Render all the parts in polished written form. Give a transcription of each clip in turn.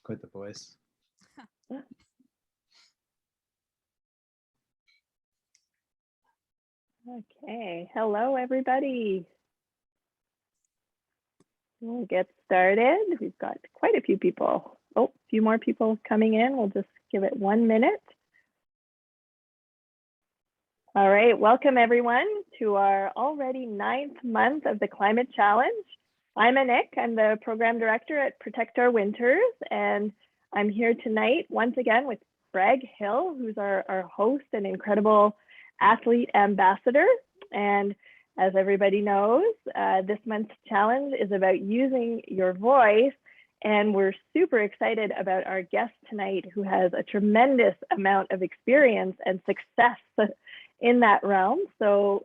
Quite the voice. Okay, hello everybody. We'll get started. We've got quite a few people. Oh, a few more people coming in. We'll just give it 1 minute. All right, welcome everyone to our already 9th month of the Climate Challenge. I'm Anik, I'm the Program Director at Protect Our Winters, and I'm here tonight once again with Greg Hill, who's our host and incredible athlete ambassador. And as everybody knows, this month's challenge is about using your voice. And we're super excited about our guest tonight, who has a tremendous amount of experience and success in that realm. So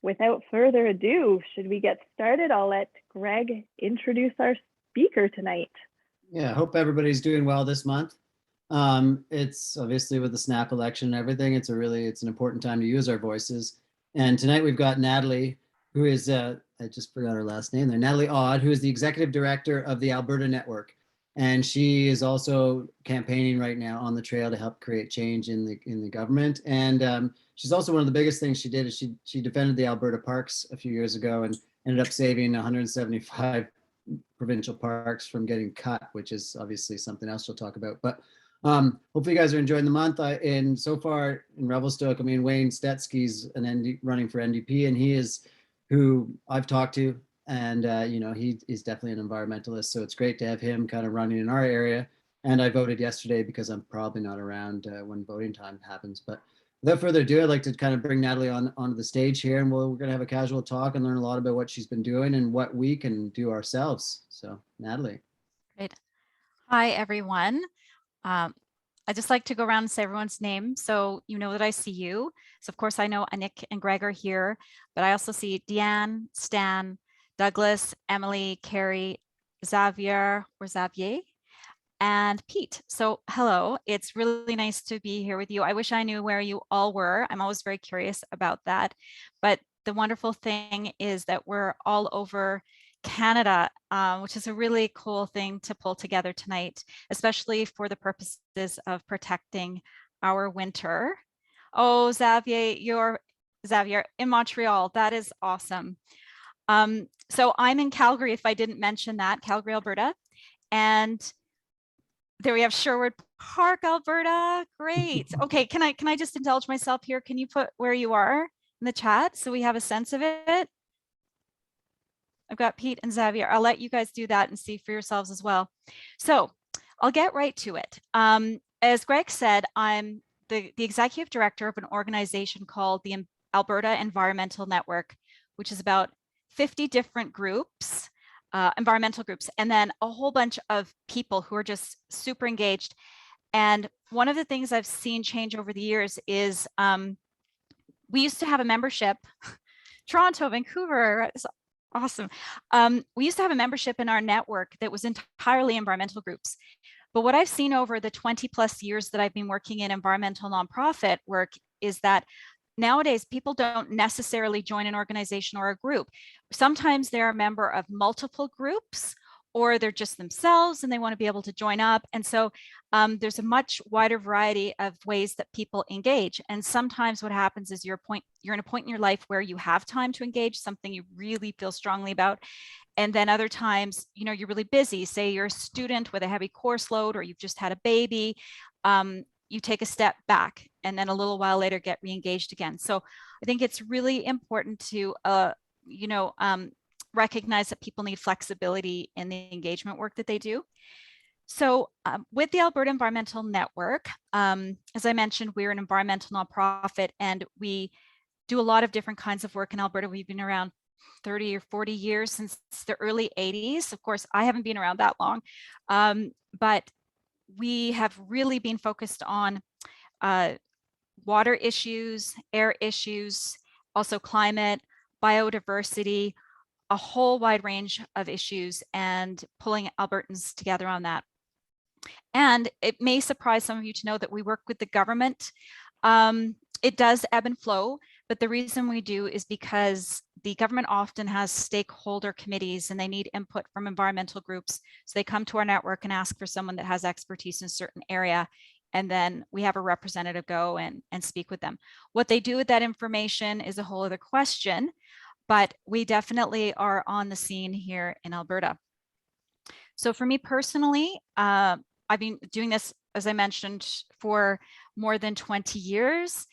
without further ado, should we get started? I'll let Greg introduce our speaker tonight. Yeah, I hope everybody's doing well this month. It's obviously with the snap election and everything, it's an important time to use our voices. And tonight we've got Natalie, who is, I just forgot her last name there, Natalie Odd, who is the Executive Director of the Alberta Network. And she is also campaigning right now on the trail to help create change in the government. And she's also, one of the biggest things she did is she defended the Alberta Parks a few years ago and ended up saving 175 provincial parks from getting cut, which is obviously something else she'll talk about. But hopefully you guys are enjoying the month. And so far in Revelstoke, I mean, Wayne Stetsky's running for NDP, and he is who I've talked to. And, you know, he is definitely an environmentalist. So it's great to have him kind of running in our area. And I voted yesterday because I'm probably not around when voting time happens. But without further ado, I'd like to kind of bring Natalie onto the stage here, and we're going to have a casual talk and learn a lot about what she's been doing and what we can do ourselves. So, Natalie. Great. Hi, everyone. I just like to go around and say everyone's name so you know that I see you. So, of course, I know Anik and Greg are here, but I also see Deanne, Stan, Douglas, Emily, Carrie, Xavier, and Pete. So hello, it's really nice to be here with you. I wish I knew where you all were. I'm always very curious about that. But the wonderful thing is that we're all over Canada, which is a really cool thing to pull together tonight, especially for the purposes of protecting our winter. Oh, Xavier, you're in Montreal. That is awesome. So I'm in Calgary, if I didn't mention that, Calgary, Alberta. And there we have Sherwood Park, Alberta. Great. Okay, can I just indulge myself here? Can you put where you are in the chat so we have a sense of it? I've got Pete and Xavier. I'll let you guys do that and see for yourselves as well. So I'll get right to it. As Greg said, I'm the executive director of an organization called the Alberta Environmental Network, which is about 50 different groups, environmental groups, and then a whole bunch of people who are just super engaged. And one of the things I've seen change over the years is we used to have a membership, Toronto, Vancouver, it's awesome. We used to have a membership in our network that was entirely environmental groups. But what I've seen over the 20+ years that I've been working in environmental nonprofit work is that nowadays, people don't necessarily join an organization or a group. Sometimes they're a member of multiple groups, or they're just themselves and they want to be able to join up. And so there's a much wider variety of ways that people engage. And sometimes what happens is you're in a point in your life where you have time to engage, something you really feel strongly about. And then other times, you know, you're really busy. Say you're a student with a heavy course load, or you've just had a baby. You take a step back and then a little while later get re-engaged again. So I think it's really important to, recognize that people need flexibility in the engagement work that they do. So with the Alberta Environmental Network, as I mentioned, we're an environmental nonprofit and we do a lot of different kinds of work in Alberta. We've been around 30 or 40 years, since the early 80s. Of course, I haven't been around that long, but we have really been focused on water issues, air issues, also climate, biodiversity, a whole wide range of issues, and pulling Albertans together on that. And it may surprise some of you to know that we work with the government. It does ebb and flow, but the reason we do is because the government often has stakeholder committees and they need input from environmental groups. So they come to our network and ask for someone that has expertise in a certain area. And then we have a representative go and speak with them. What they do with that information is a whole other question, but we definitely are on the scene here in Alberta. So for me personally, I've been doing this, as I mentioned, for more than 20 years.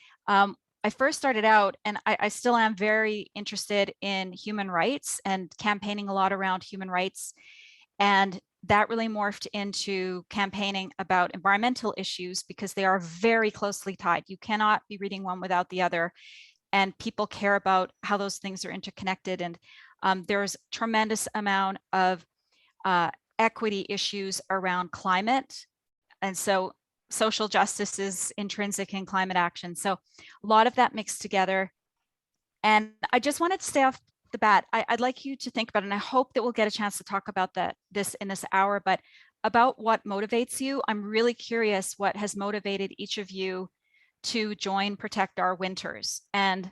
I first started out, and I still am very interested in human rights and campaigning a lot around human rights. And that really morphed into campaigning about environmental issues because they are very closely tied. You cannot be reading one without the other. And people care about how those things are interconnected. And there's tremendous amount of equity issues around climate. And so social justice is intrinsic in climate action. So a lot of that mixed together. And I just wanted to stay off the bat. I'd like you to think about it, and I hope that we'll get a chance to talk about this in this hour, but about what motivates you. I'm really curious what has motivated each of you to join Protect Our Winters, and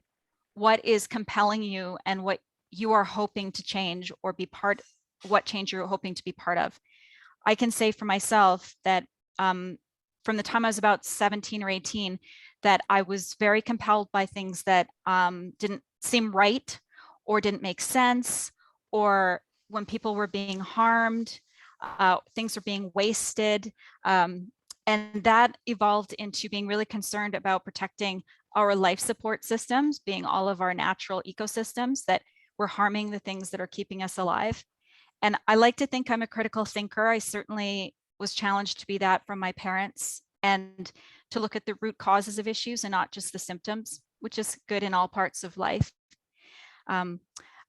what is compelling you and what you are hoping to change or be part, what change you're hoping to be part of. I can say for myself that from the time I was about 17 or 18, that I was very compelled by things that didn't seem right or didn't make sense, or when people were being harmed, things were being wasted. And that evolved into being really concerned about protecting our life support systems, being all of our natural ecosystems that were harming the things that are keeping us alive. And I like to think I'm a critical thinker. I certainly was challenged to be that from my parents, and to look at the root causes of issues and not just the symptoms, which is good in all parts of life.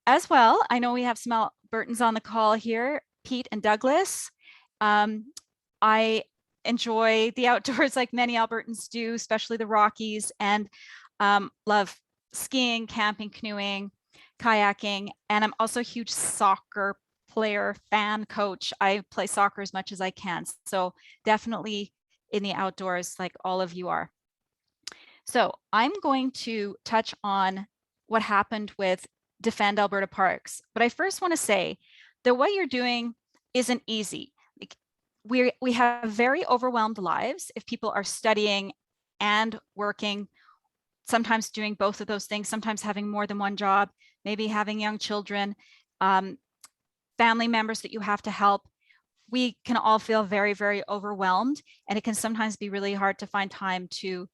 As well, I know we have some Albertans on the call here, Pete and Douglas. I enjoy the outdoors like many Albertans do, especially the Rockies, and love skiing, camping, canoeing, kayaking, and I'm also a huge soccer player, fan, coach. I play soccer as much as I can, so definitely in the outdoors like all of you are. So I'm going to touch on what happened with Defend Alberta Parks, but I first want to say that what you're doing isn't easy. We have very overwhelmed lives if people are studying and working, sometimes doing both of those things, sometimes having more than one job, maybe having young children, family members that you have to help. We can all feel very, very overwhelmed, and it can sometimes be really hard to find time to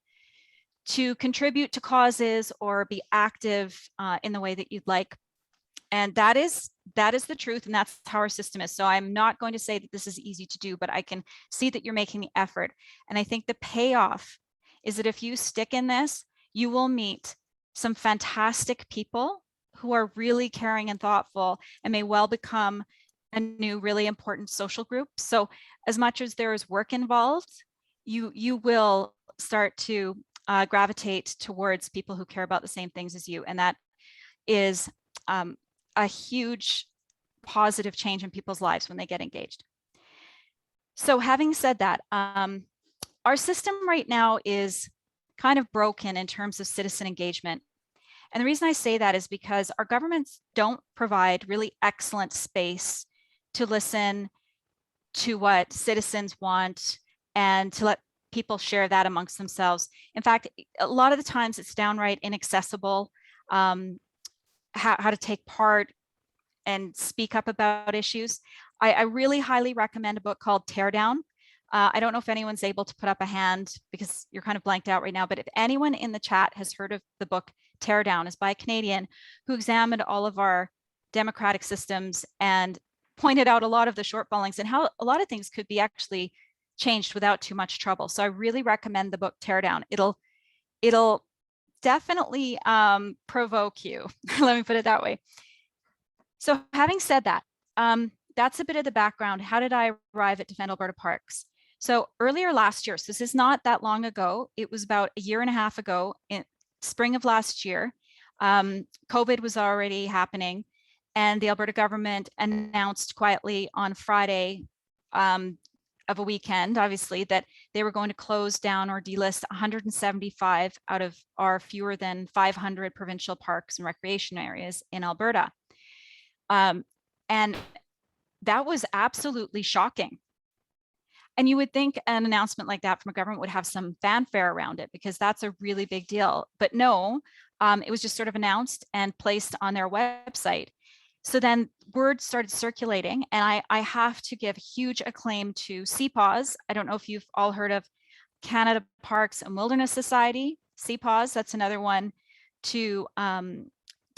contribute to causes or be active in the way that you'd like. And that is the truth, and that's how our system is. So I'm not going to say that this is easy to do, but I can see that you're making the effort. And I think the payoff is that if you stick in this, you will meet some fantastic people who are really caring and thoughtful and may well become a new really important social group. So as much as there is work involved, you will start to gravitate towards people who care about the same things as you. And that is a huge positive change in people's lives when they get engaged. So having said that, our system right now is kind of broken in terms of citizen engagement. And the reason I say that is because our governments don't provide really excellent space to listen to what citizens want and to let people share that amongst themselves. In fact, a lot of the times it's downright inaccessible how to take part and speak up about issues. I really highly recommend a book called Tear Down. I don't know if anyone's able to put up a hand because you're kind of blanked out right now, but if anyone in the chat has heard of the book Tear Down, is by a Canadian who examined all of our democratic systems and pointed out a lot of the shortfallings and how a lot of things could be actually changed without too much trouble. So I really recommend the book Tear Down. It'll definitely provoke you. Let me put it that way. So having said that, that's a bit of the background. How did I arrive at Defend Alberta Parks? So earlier last year, so this is not that long ago, it was about a year and a half ago, in spring of last year, COVID was already happening, and the Alberta government announced quietly on Friday of a weekend, obviously, that they were going to close down or delist 175 out of our fewer than 500 provincial parks and recreation areas in Alberta. And that was absolutely shocking. And you would think an announcement like that from a government would have some fanfare around it, because that's a really big deal. But no, it was just sort of announced and placed on their website. So then word started circulating, and I have to give huge acclaim to CPAWS. I don't know if you've all heard of Canada Parks and Wilderness Society. CPAWS, that's another one to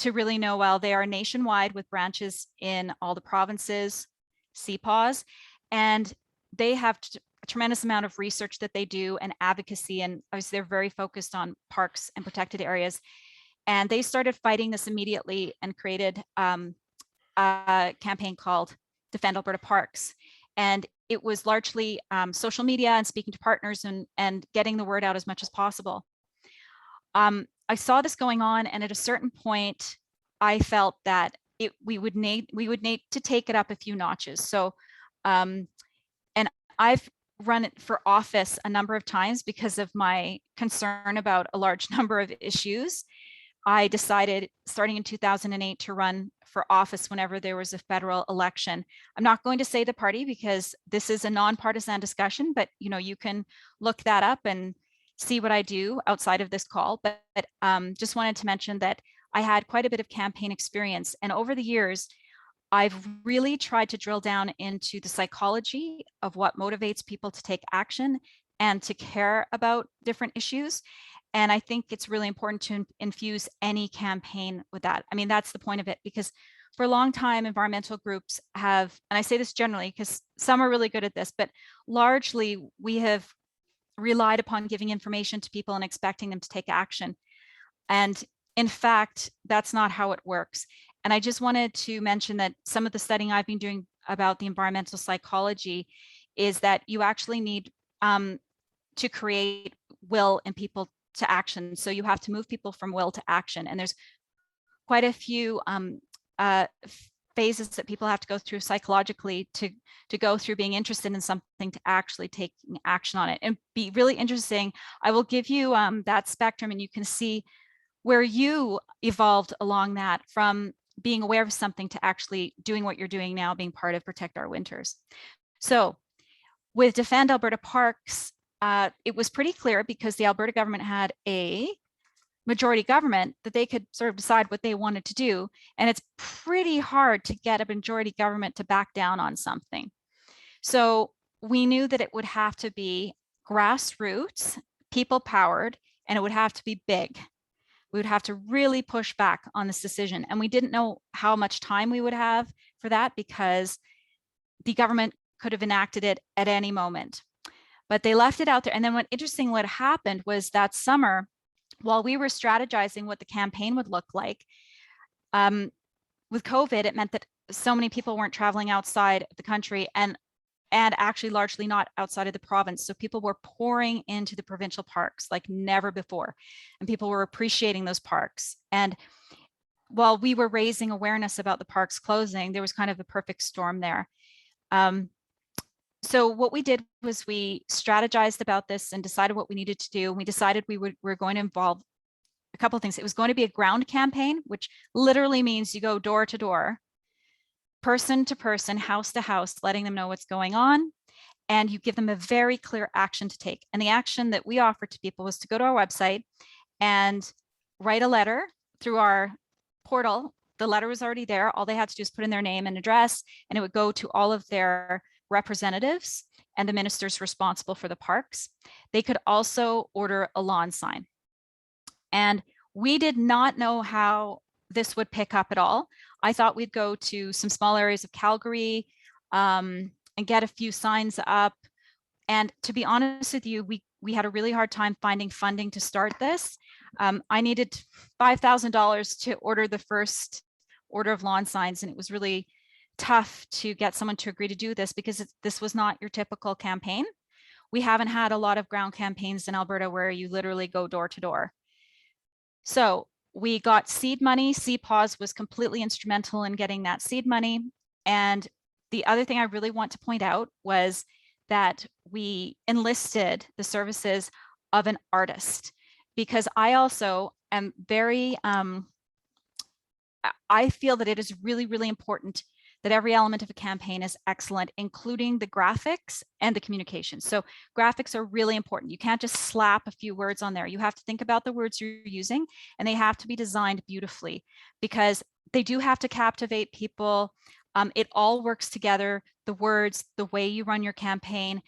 really know well. They are nationwide with branches in all the provinces, CPAWS, and they have a tremendous amount of research that they do and advocacy, and obviously they're very focused on parks and protected areas. And they started fighting this immediately and created a campaign called Defend Alberta Parks. And it was largely social media and speaking to partners and getting the word out as much as possible. I saw this going on, and at a certain point, I felt that we would need to take it up a few notches. So, and I've run it for office a number of times because of my concern about a large number of issues. I decided starting in 2008 to run for office whenever there was a federal election. I'm not going to say the party because this is a nonpartisan discussion, but you can look that up and see what I do outside of this call. But just wanted to mention that I had quite a bit of campaign experience, and over the years, I've really tried to drill down into the psychology of what motivates people to take action and to care about different issues. And I think it's really important to infuse any campaign with that. I mean, that's the point of it, because for a long time, environmental groups have, and I say this generally because some are really good at this, but largely we have relied upon giving information to people and expecting them to take action. And in fact, that's not how it works. And I just wanted to mention that some of the studying I've been doing about the environmental psychology is that you actually need to create will in people to action. So you have to move people from will to action. And there's quite a few phases that people have to go through psychologically to go through being interested in something to actually taking action on it. And be really interesting. I will give you that spectrum, and you can see where you evolved along that from being aware of something to actually doing what you're doing now, being part of Protect Our Winters. So with Defend Alberta Parks, it was pretty clear, because the Alberta government had a majority government, that they could sort of decide what they wanted to do. And it's pretty hard to get a majority government to back down on something. So we knew that it would have to be grassroots, people powered, and it would have to be big. We would have to really push back on this decision. And we didn't know how much time we would have for that, because the government could have enacted it at any moment. But they left it out there. And then what happened was that summer, while we were strategizing what the campaign would look like, with COVID, it meant that so many people weren't traveling outside the country and actually largely not outside of the province. So people were pouring into the provincial parks like never before, and people were appreciating those parks. And while we were raising awareness about the parks closing, there was kind of a perfect storm there. So what we did was we strategized about this and decided what we needed to do. And we decided we were going to involve a couple of things. It was going to be a ground campaign, which literally means you go door to door, person to person, house to house, letting them know what's going on. And you give them a very clear action to take. And the action that we offered to people was to go to our website and write a letter through our portal. The letter was already there. All they had to do is put in their name and address, and it would go to all of their representatives and the ministers responsible for the parks. They could also order a lawn sign. And we did not know how this would pick up at all. I thought we'd go to some small areas of Calgary and get a few signs up. And to be honest with you, we had a really hard time finding funding to start this. I needed $5,000 to order the first order of lawn signs, and it was really tough to get someone to agree to do this, because this was not your typical campaign. We haven't had a lot of ground campaigns in Alberta where you literally go door to door. So we got seed money. CPAWS was completely instrumental in getting that seed money. And the other thing I really want to point out was that we enlisted the services of an artist, because I also am very, I feel that it is really, really important that every element of a campaign is excellent, including the graphics and the communication. So graphics are really important. You can't just slap a few words on there. You have to think about the words you're using, and they have to be designed beautifully, because they do have to captivate people. It all works together, the words, the way you run your campaign,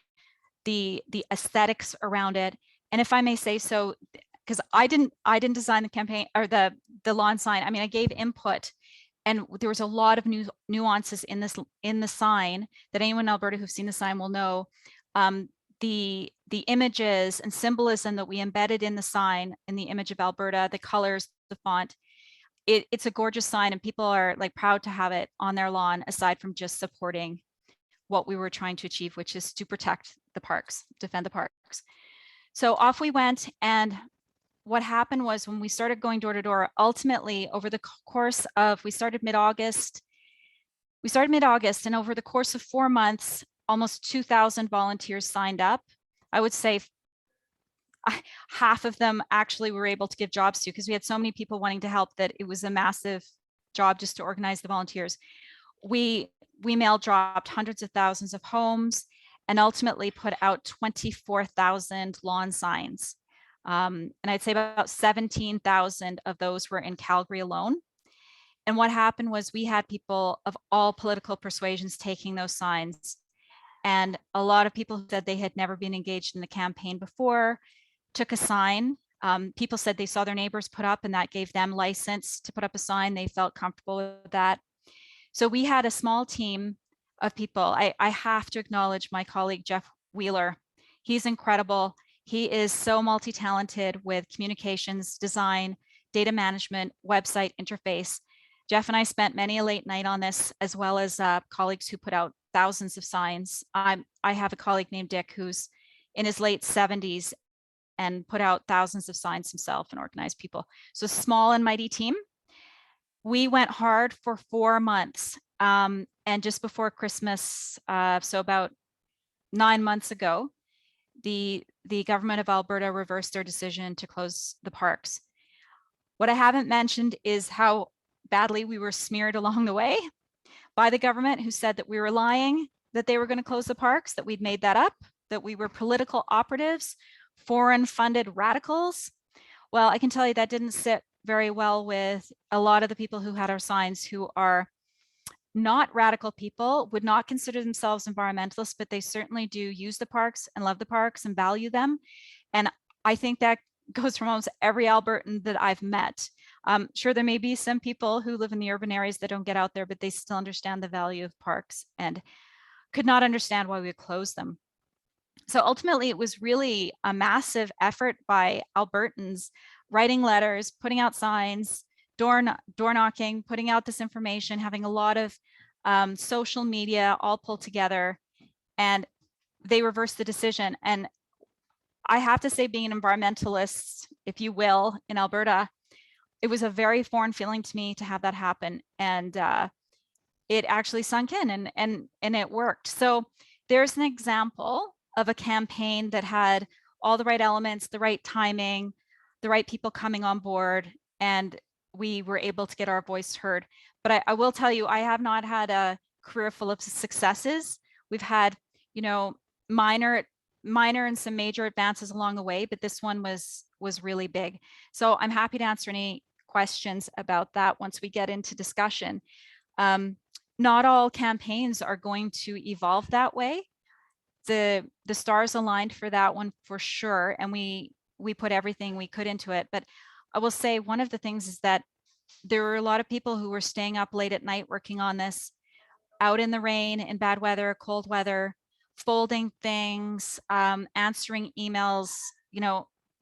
the aesthetics around it. And if I may say so, because I didn't design the campaign or the lawn sign. I mean, I gave input, and there was a lot of nuances in the sign that anyone in Alberta who's seen the sign will know. The images and symbolism that we embedded in the sign, in the image of Alberta, the colors, the font. It's a gorgeous sign, and people are like proud to have it on their lawn, aside from just supporting what we were trying to achieve, which is to protect the parks, defend the parks. So off we went, and what happened was, when we started going door to door, ultimately over the course of, we started mid-August, and over the course of 4 months, almost 2,000 volunteers signed up. I would say half of them actually were able to give jobs to, because we had so many people wanting to help that it was a massive job just to organize the volunteers. We mail dropped hundreds of thousands of homes, and ultimately put out 24,000 lawn signs. And I'd say about 17,000 of those were in Calgary alone. And what happened was, we had people of all political persuasions taking those signs. And a lot of people said they had never been engaged in the campaign before, took a sign. People said they saw their neighbors put up, and that gave them license to put up a sign. They felt comfortable with that. So we had a small team of people. I have to acknowledge my colleague, Jeff Wheeler. He's incredible. He is so multi-talented with communications, design, data management, website interface. Jeff and I spent many a late night on this, as well as colleagues who put out thousands of signs. I have a colleague named Dick who's in his late 70s and put out thousands of signs himself and organized people. So small and mighty team. We went hard for 4 months. And just before Christmas, so about 9 months ago, the government of Alberta reversed their decision to close the parks. What I haven't mentioned is how badly we were smeared along the way by the government, who said that we were lying, that they were going to close the parks, that we'd made that up, that we were political operatives, foreign funded radicals. Well, I can tell you that didn't sit very well with a lot of the people who had our signs, who are not radical people, would not consider themselves environmentalists, but they certainly do use the parks and love the parks and value them. And I think that goes from almost every Albertan that I've met. Sure, there may be some people who live in the urban areas that don't get out there, but they still understand the value of parks and could not understand why we would close them. So ultimately, it was really a massive effort by Albertans, writing letters, putting out signs, door knocking, putting out this information, having a lot of social media all pulled together, and they reversed the decision. And I have to say, being an environmentalist, if you will, in Alberta, it was a very foreign feeling to me to have that happen. And it actually sunk in, and it worked. So there's an example of a campaign that had all the right elements, the right timing, the right people coming on board, and we were able to get our voice heard. But I will tell you, I have not had a career full of successes. We've had, minor and some major advances along the way, but this one was really big. So I'm happy to answer any questions about that once we get into discussion. Not all campaigns are going to evolve that way. The stars aligned for that one for sure, and we put everything we could into it. But I will say, one of the things is that there were a lot of people who were staying up late at night working on this, out in the rain, in bad weather, cold weather, folding things, answering emails,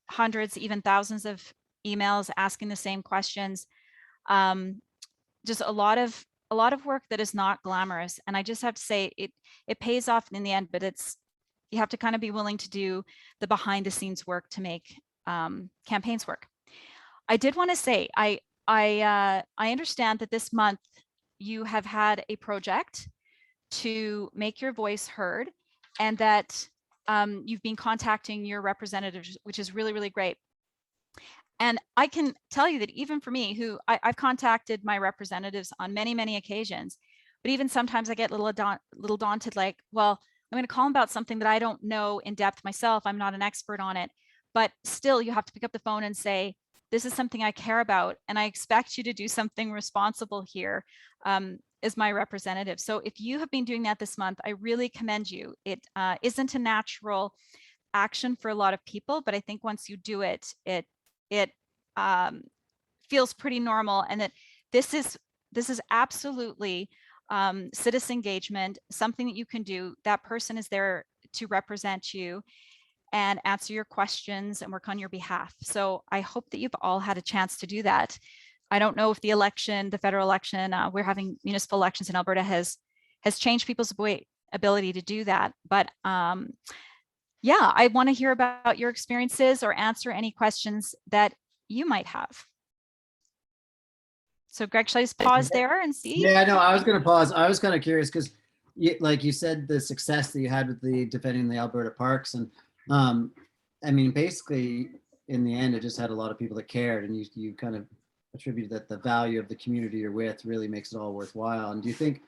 hundreds, even thousands of emails asking the same questions. Just a lot of work that is not glamorous. And I just have to say, it pays off in the end, but you have to kind of be willing to do the behind the scenes work to make campaigns work. I did want to say, I understand that this month you have had a project to make your voice heard, and that you've been contacting your representatives, which is really, really great. And I can tell you that even for me, who I've contacted my representatives on many, many occasions, but even sometimes I get a little daunted, like, well, I'm going to call them about something that I don't know in depth myself. I'm not an expert on it, but still you have to pick up the phone and say, this is something I care about, and I expect you to do something responsible here as my representative. So if you have been doing that this month, I really commend you. It isn't a natural action for a lot of people, but I think once you do it, it feels pretty normal, and that this is absolutely citizen engagement, something that you can do. That person is there to represent you and answer your questions and work on your behalf. So I hope that you've all had a chance to do that. I don't know if the election, the federal election, we're having municipal elections in Alberta, has changed people's ability to do that. But yeah, I want to hear about your experiences or answer any questions that you might have. So Greg, should I just pause there and see? Yeah, no, I was going to pause. I was kind of curious because, like you said, the success that you had with the defending the Alberta parks, and I mean, basically, in the end, it just had a lot of people that cared, and you kind of attributed that the value of the community you're with really makes it all worthwhile. And do you think,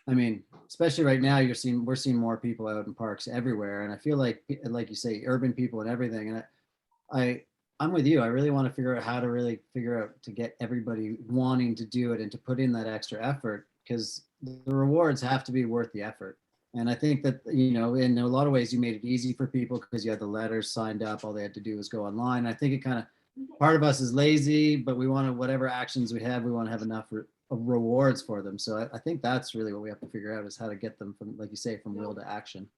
I mean, especially right now, we're seeing more people out in parks everywhere, and I feel like you say, urban people and everything, and I'm with you. I really want to figure out how to really figure out to get everybody wanting to do it and to put in that extra effort, because the rewards have to be worth the effort. And I think that, you know, in a lot of ways, you made it easy for people because you had the letters signed up. All they had to do was go online. I think it kind of, part of us is lazy, but we want to, whatever actions we have, we want to have enough rewards for them. So I think that's really what we have to figure out, is how to get them from, like you say, from will to action.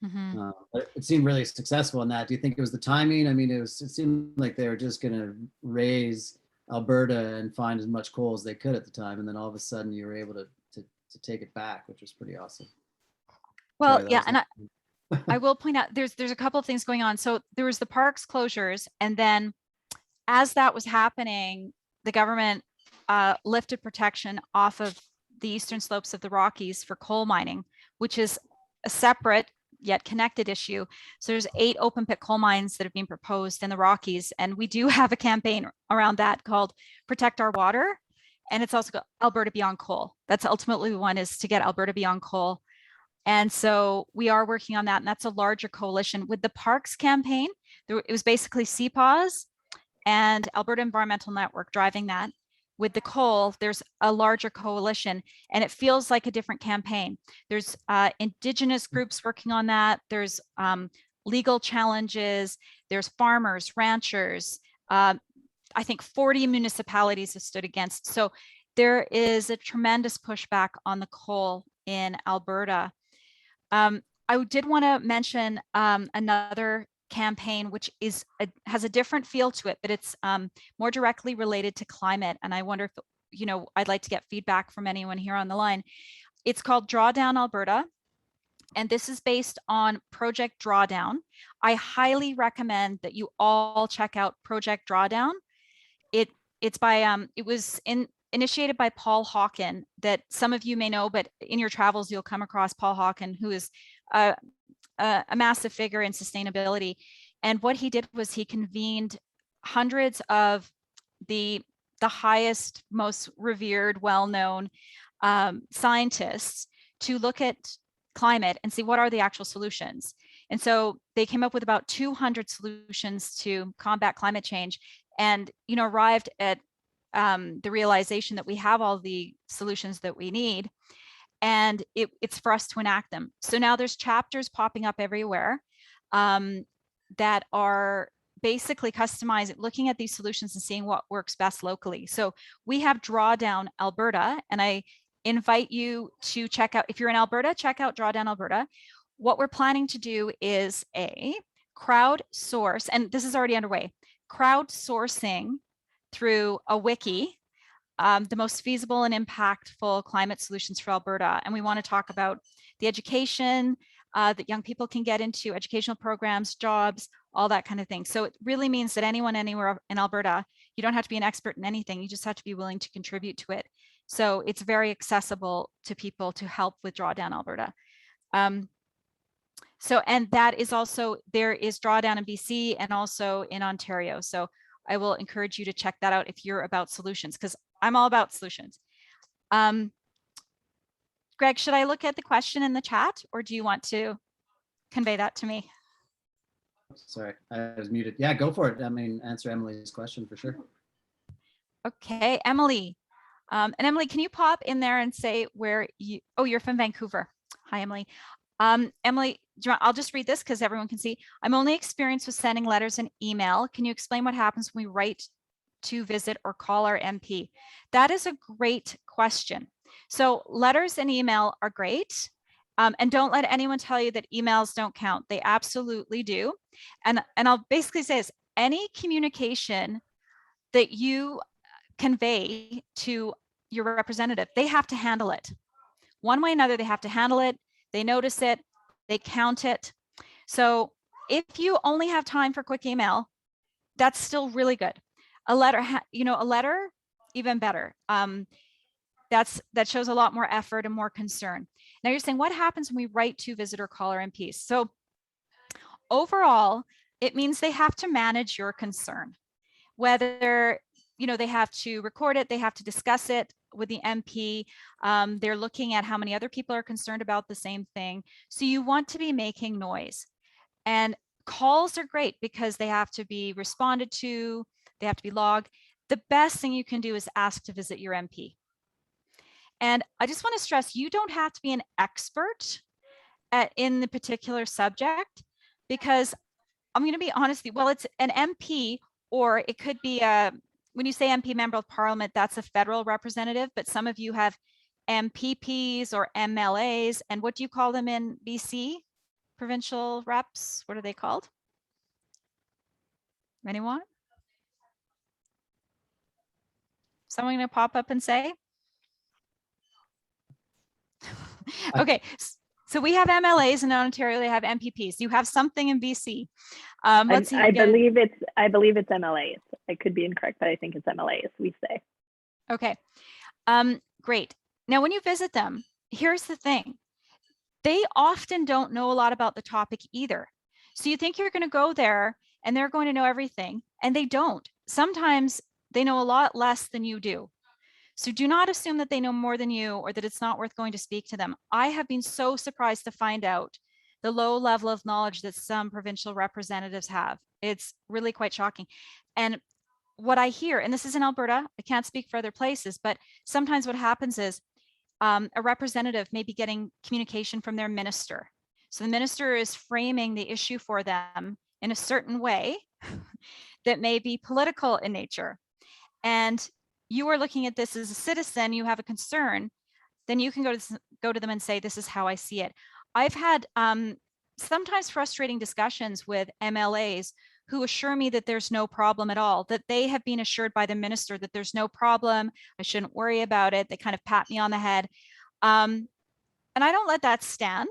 Mm-hmm. But it seemed really successful in that. Do you think it was the timing? I mean, it seemed like they were just going to raise Alberta and find as much coal as they could at the time, and then all of a sudden you were able to take it back, which was pretty awesome. Well, Sorry, yeah, and I will point out there's a couple of things going on. So there was the parks closures, and then as that was happening, the government lifted protection off of the eastern slopes of the Rockies for coal mining, which is a separate yet connected issue. So there's 8 open pit coal mines that have been proposed in the Rockies, and we do have a campaign around that called Protect Our Water, and it's also Alberta Beyond Coal. That's ultimately one, is to get Alberta Beyond Coal. And so we are working on that, and that's a larger coalition. With the parks campaign, it was basically CPAWS and Alberta Environmental Network driving that. With the coal, there's a larger coalition, and it feels like a different campaign. There's Indigenous groups working on that. There's legal challenges. There's farmers, ranchers. I think 40 municipalities have stood against. So there is a tremendous pushback on the coal in Alberta. I did want to mention another campaign, which has a different feel to it, but it's more directly related to climate. And I wonder if, you know, I'd like to get feedback from anyone here on the line. It's called Drawdown Alberta, and this is based on Project Drawdown. I highly recommend that you all check out Project Drawdown. It's by it was initiated by Paul Hawken, that some of you may know, but in your travels you'll come across Paul Hawken, who is a massive figure in sustainability. And what he did was he convened hundreds of the highest, most revered, well-known scientists to look at climate and see what are the actual solutions. And so they came up with about 200 solutions to combat climate change, and, you know, arrived at the realization that we have all the solutions that we need, and it's for us to enact them. So now there's chapters popping up everywhere that are basically customized, looking at these solutions and seeing what works best locally. So we have Drawdown Alberta, and I invite you to check out, if you're in Alberta, check out Drawdown Alberta. What we're planning to do is a crowdsource, and this is already underway, crowdsourcing through a wiki, the most feasible and impactful climate solutions for Alberta. And we want to talk about the education that young people can get into, educational programs, jobs, all that kind of thing. So it really means that anyone anywhere in Alberta, you don't have to be an expert in anything, you just have to be willing to contribute to it. So it's very accessible to people to help with Drawdown Alberta. So, and that is also, there is drawdown in BC and also in Ontario. So I will encourage you to check that out if you're about solutions, because I'm all about solutions. Greg, should I look at the question in the chat, or do you want to convey that to me? Sorry, I was muted. Yeah, go for it. I mean, answer Emily's question for sure. Okay, Emily. And Emily, can you pop in there and say where you, oh, you're from Vancouver. Hi, Emily. Emily, I'll just read this because everyone can see. I'm only experienced with sending letters and email. Can you explain what happens when we write to visit or call our MP? That is a great question. So letters and email are great. And don't let anyone tell you that emails don't count. They absolutely do. And I'll basically say this, any communication that you convey to your representative, they have to handle it. One way or another, they have to handle it. They notice it, they count it. So if you only have time for quick email, that's still really good. A letter, a letter, even better. That shows a lot more effort and more concern. Now you're saying, what happens when we write to visit or call our MPs? So overall, it means they have to manage your concern. Whether they have to record it, they have to discuss it with the MP. They're looking at how many other people are concerned about the same thing. So you want to be making noise. And calls are great because they have to be responded to, they have to be logged. The best thing you can do is ask to visit your MP. And I just want to stress, you don't have to be an expert in the particular subject, because I'm going to be honest with you, well, it's an MP, or it could be when you say MP, member of parliament, that's a federal representative, but some of you have MPPs or MLAs. And what do you call them in BC? Provincial reps, what are they called? Anyone? Someone going to pop up and say? Okay, so we have MLAs in Ontario, they have MPPs. You have something in BC. Let's see. I believe it's MLAs. I could be incorrect, but I think it's MLAs, we say. Okay, great. Now, when you visit them, here's the thing. They often don't know a lot about the topic either. So you think you're going to go there and they're going to know everything, and they don't. Sometimes they know a lot less than you do. So do not assume that they know more than you or that it's not worth going to speak to them. I have been so surprised to find out the low level of knowledge that some provincial representatives have. It's really quite shocking. And what I hear, and this is in Alberta, I can't speak for other places, but sometimes what happens is a representative may be getting communication from their minister. So the minister is framing the issue for them in a certain way that may be political in nature. And you are looking at this as a citizen, you have a concern, then you can go to them and say, this is how I see it. I've had sometimes frustrating discussions with MLAs who assure me that there's no problem at all, that they have been assured by the minister that there's no problem, I shouldn't worry about it. They kind of pat me on the head. And I don't let that stand.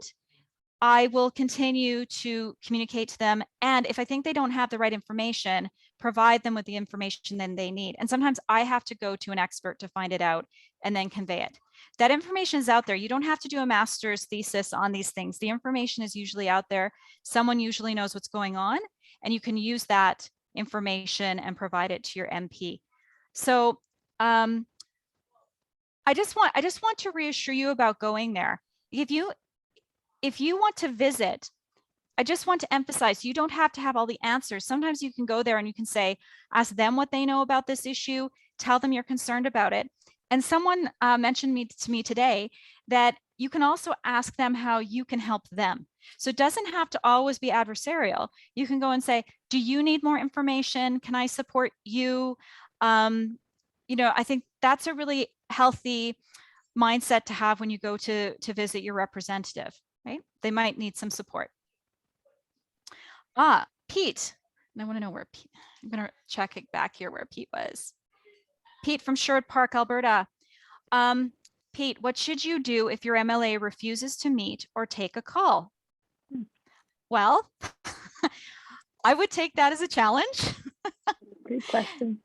I will continue to communicate to them. And if I think they don't have the right information, provide them with the information that they need. And sometimes I have to go to an expert to find it out and then convey it. That information is out there. You don't have to do a master's thesis on these things. The information is usually out there. Someone usually knows what's going on, and you can use that information and provide it to your MP. So I just want to reassure you about going there. If you want to visit, I just want to emphasize, you don't have to have all the answers. Sometimes you can go there and you can say, ask them what they know about this issue, tell them you're concerned about it. And someone mentioned to me today that you can also ask them how you can help them. So it doesn't have to always be adversarial. You can go and say, do you need more information? Can I support you? I think that's a really healthy mindset to have when you go to visit your representative, right? They might need some support. Pete, and I want to know where Pete, I'm going to check it back here where Pete was. Pete from Sherwood Park, Alberta. Pete, what should you do if your MLA refuses to meet or take a call? Well, I would take that as a challenge. Great question.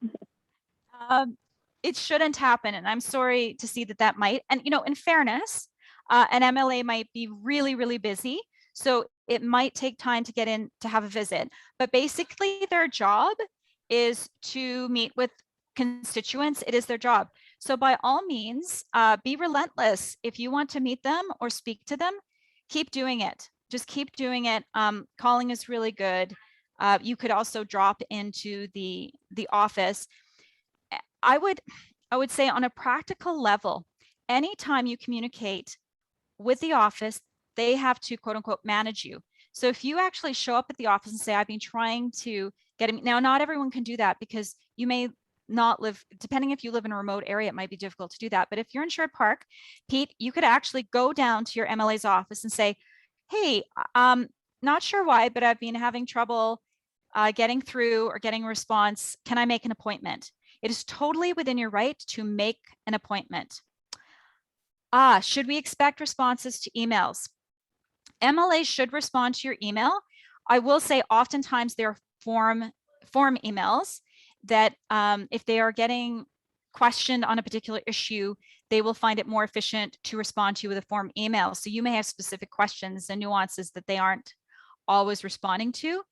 It shouldn't happen. And I'm sorry to see that might. And, in fairness, an MLA might be really, really busy. So it might take time to get in to have a visit, but basically their job is to meet with constituents. It is their job. So by all means, be relentless. If you want to meet them or speak to them, keep doing it. Just keep doing it. Calling is really good. You could also drop into the office. I would say on a practical level, anytime you communicate with the office, they have to quote unquote manage you. So if you actually show up at the office and say, I've been trying to get him. Now, not everyone can do that because you may not live, depending if you live in a remote area, it might be difficult to do that. But if you're in Sherwood Park, Pete, you could actually go down to your MLA's office and say, hey, not sure why, but I've been having trouble getting through or getting a response. Can I make an appointment? It is totally within your right to make an appointment. Should we expect responses to emails? MLAs should respond to your email. I will say oftentimes there are form emails that if they are getting questioned on a particular issue, they will find it more efficient to respond to you with a form email. So you may have specific questions and nuances that they aren't always responding to.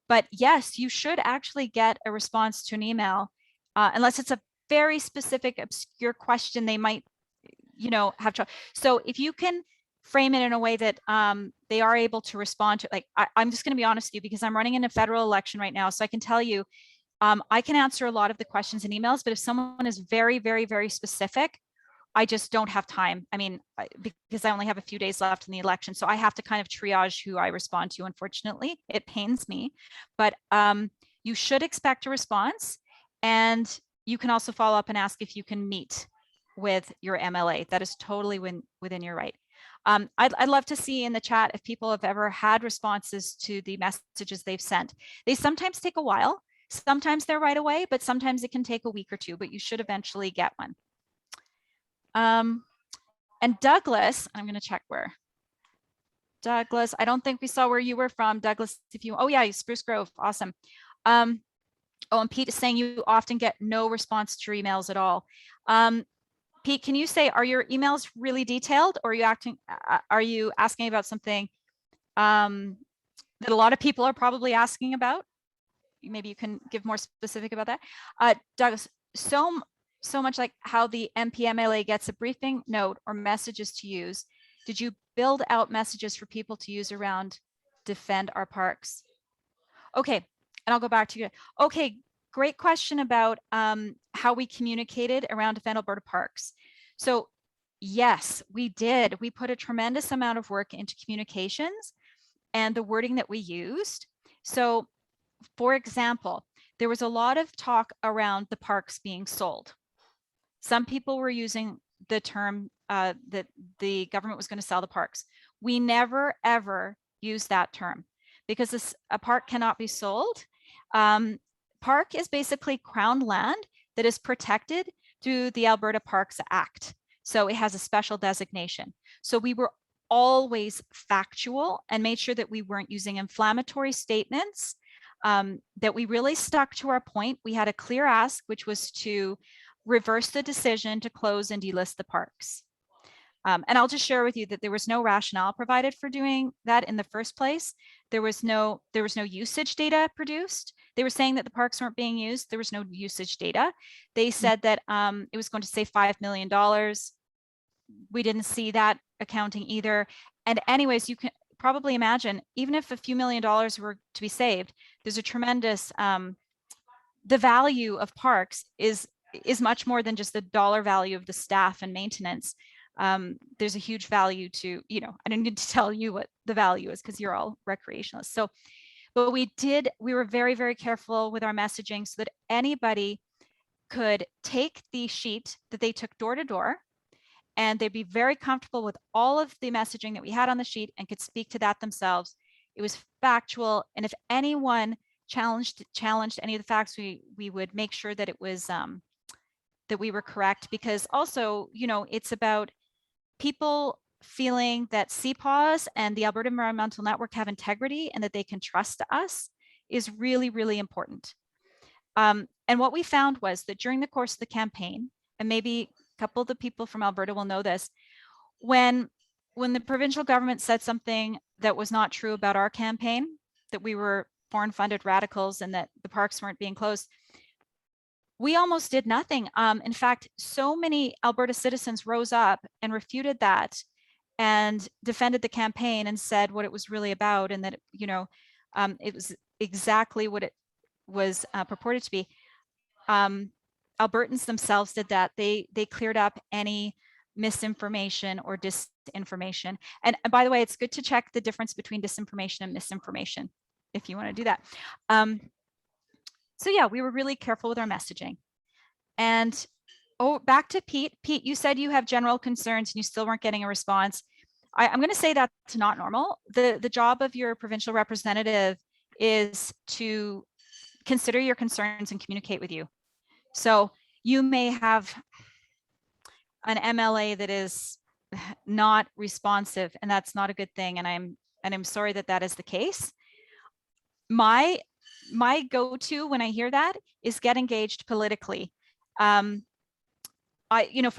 But yes, you should actually get a response to an email, unless it's a very specific, obscure question they might, have trouble. So if you can frame it in a way that they are able to respond to, like, I'm just going to be honest with you because I'm running in a federal election right now. So I can tell you, I can answer a lot of the questions in emails, but if someone is very, very, very specific, I just don't have time. I mean, because I only have a few days left in the election. So I have to kind of triage who I respond to. Unfortunately, it pains me, but you should expect a response. And you can also follow up and ask if you can meet with your MLA. That is totally within your right. I'd love to see in the chat if people have ever had responses to the messages they've sent. They sometimes take a while. Sometimes they're right away, but sometimes it can take a week or two, but you should eventually get one. And Douglas, I'm going to check where. Douglas, I don't think we saw where you were from. Douglas, if you, oh yeah, Spruce Grove, awesome. Oh, and Pete is saying you often get no response to your emails at all. Pete, can you say, are your emails really detailed, or are you asking about something that a lot of people are probably asking about? Maybe you can give more specific about that. Douglas, so much like how the MPMLA gets a briefing note or messages to use, did you build out messages for people to use around Defend Our Parks? Okay, and I'll go back to you. Okay, great question about how we communicated around Defend Alberta Parks. So yes, we did. We put a tremendous amount of work into communications and the wording that we used. So for example, there was a lot of talk around the parks being sold. Some people were using the term that the government was going to sell the parks. We never, ever used that term because a park cannot be sold. Park is basically crown land that is protected through the Alberta Parks Act. So it has a special designation. So we were always factual and made sure that we weren't using inflammatory statements, that we really stuck to our point. We had a clear ask, which was to reverse the decision to close and delist the parks. And I'll just share with you that there was no rationale provided for doing that in the first place. There was no usage data produced. They were saying that the parks weren't being used. There was no usage data. They said that it was going to save $5 million. We didn't see that accounting either. And anyways, you can probably imagine, even if a few $1 million were to be saved, there's a tremendous, the value of parks is much more than just the dollar value of the staff and maintenance. There's a huge value to, I don't need to tell you what the value is because you're all recreationalists. So, but we were very, very careful with our messaging so that anybody could take the sheet that they took door to door and they'd be very comfortable with all of the messaging that we had on the sheet and could speak to that themselves. It was factual. And if anyone challenged any of the facts, we would make sure that it was, that we were correct, because also, it's about people feeling that CPAWS and the Alberta Environmental Network have integrity and that they can trust us is really, really important. And what we found was that during the course of the campaign, and maybe a couple of the people from Alberta will know this, when the provincial government said something that was not true about our campaign, that we were foreign funded radicals and that the parks weren't being closed, we almost did nothing. In fact, so many Alberta citizens rose up and refuted that and defended the campaign and said what it was really about, and that, you know, it was exactly what it was purported to be. Albertans themselves did that. They cleared up any misinformation or disinformation. And by the way, it's good to check the difference between disinformation and misinformation if you want to do that. So yeah, we were really careful with our messaging. And back to Pete. Pete, you said you have general concerns and you still weren't getting a response. I'm going to say that's not normal. The job of your provincial representative is to consider your concerns and communicate with you. So you may have an MLA that is not responsive, and that's not a good thing. And I'm sorry that that is the case. My go-to when I hear that is get engaged politically. For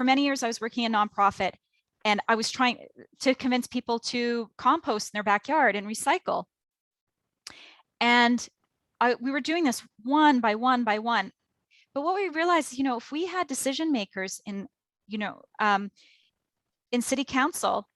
many years I was working in nonprofit, and I was trying to convince people to compost in their backyard and recycle. And we were doing this one by one by one. But what we realized, if we had decision makers in city council,